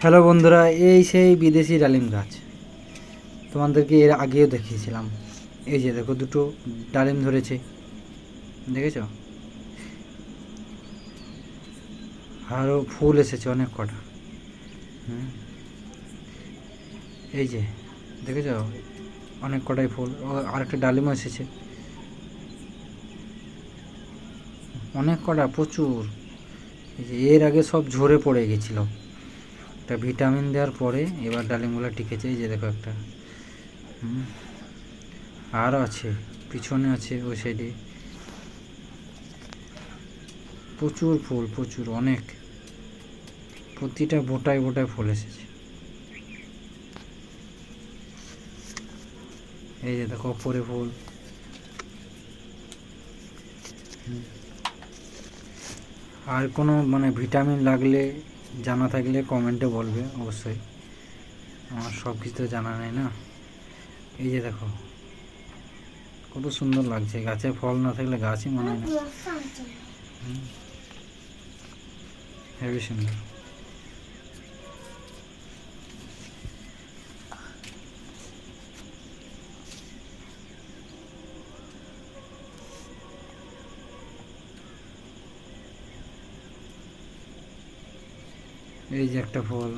Hello বন্ধুরা, এই সেই বিদেশি ডালিম গাছ। তোমাদেরকে এর আগেও দেখিয়েছিলাম। এই যে দেখো, দুটো ডালিম ধরেছে, দেখেছো? আরও ফুল এসেছে অনেক কটা। এই যে দেখেছো, অনেক কটাই ফুল। আরেকটা ডালিমও এসেছে, অনেক কটা, প্রচুর। এই যে এর আগে সব ঝরে পড়ে গেছিলো, একটা ভিটামিন দেওয়ার পরে এবার ডালিমগুলো টিকেছে। এই যে দেখো একটা, আরও আছে, পিছনে আছে, ওই সাইডে প্রচুর ফুল, প্রচুর, অনেক। প্রতিটা বোটায় বোটায় ফুল এসেছে। এই যে দেখো ওপরে ফুল। আর কোনো ভিটামিন লাগলে জানা থাকলে কমেন্টে বলবে অবশ্যই, আমার সব কিছু তো জানা নেই না। এই যে দেখো কত সুন্দর লাগছে, গাছে ফল না থাকলে গাছই মনে হয় না। হেবি সুন্দর। এই যে একটা ফল,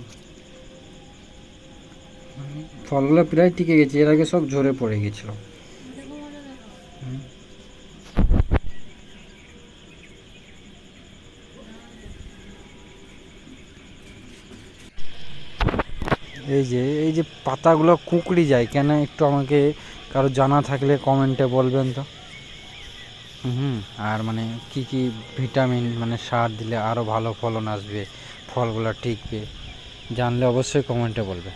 ফলগুলো প্রায় টিকে গেছে, এর আগে সব ঝরে পড়ে গেছিল। এই যে পাতাগুলো কুঁকড়ি যায় কেন, একটু আমাকে কারো জানা থাকলে কমেন্টে বলবেন তো। আর কি কি ভিটামিন সার দিলে আরও ভালো ফলন আসবে, ফলগুলো টিকবে, জানলে অবশ্যই কমেন্টে বলবে।